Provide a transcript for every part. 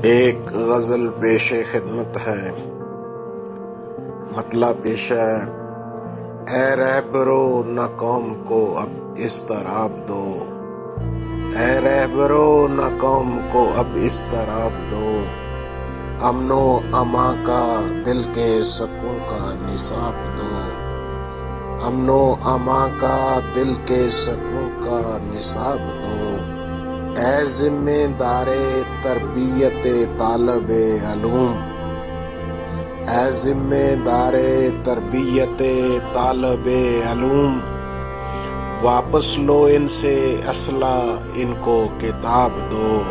ایک غزل پیش خدمت ہے، مطلب پیش ہے: اے رہبرو نہ قوم کو اب اضطراب دو، اے رہبرو نہ قوم کو اب اضطراب دو، امن و امان کا دل کے سکون کا نصاب دو، امن و امان کا دل کے سکون کا نصاب دو، اے ذمہ دار تربیت طالب علوم، اے ذمہ دار تربیت طالب علوم، واپس لو ان سے اسلحہ ان کو کتاب دو،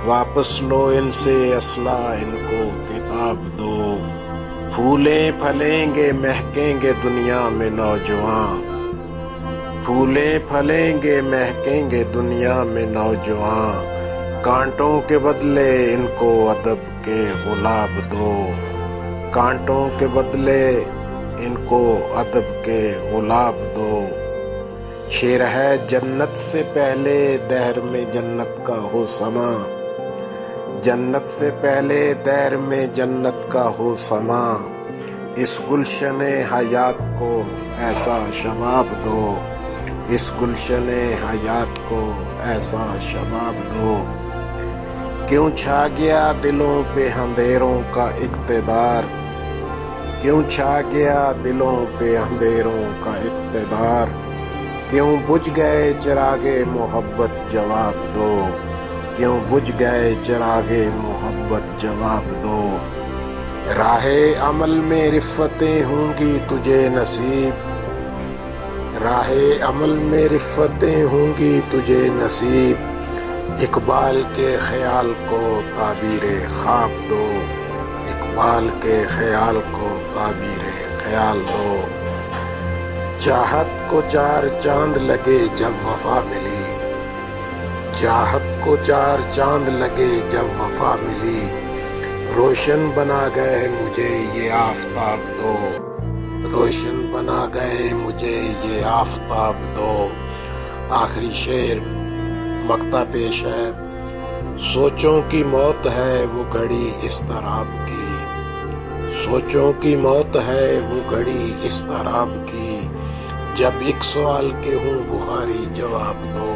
واپس لو ان سے اسلحہ ان کو کتاب دو، پھولیں پھلیں گے مہکیں گے دنیا میں نوجوان، پھولیں پھلیں گے مہکیں گے دنیا میں نوجوان، کانٹوں کے بدلے ان کو ادب کے گلاب دو، کانٹوں کے بدلے ان کو ادب کے گلاب دو، شیر ہے جنت سے پہلے دہر میں جنت کا ہو سما، جنت سے پہلے دہر میں جنت کا ہو سما، اس گلشن حیات کو ایسا شباب دو، اس گلشن حیات کو ایسا شباب دو، کیوں چھا گیا دلوں پہ اندھیروں کا اقتدار، کیوں چھا گیا دلوں پہ اندھیروں کا اقتدار، کیوں بجھ گئے چراغ محبت جواب دو، کیوں بجھ گئے چراغ محبت جواب دو، راہ عمل میں رفتیں ہوں گی تجھے نصیب، راہ عمل میں رفتیں ہوں گی تجھے نصیب، اقبال کے خیال کو تعبیر خواب دو، اقبال کے خیال کو تعبیر خیال دو، چاہت کو چار چاند لگے جب وفا ملی، چاہت کو چار چاند لگے جب وفا ملی، روشن بنا گئے مجھے یہ آفتاب دو، روشن بنا گئے مجھے یہ آفتاب دو۔ آخری شعر مقطع پیش ہے: سوچوں کی موت ہے وہ گھڑی اضطراب کی، سوچوں کی موت ہے وہ گھڑی اضطراب کی، جب ایک سوال کے ہوں بخاری جواب دو،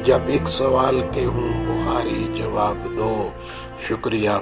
جب ایک سوال کے ہوں بخاری جواب دو۔ شکریہ۔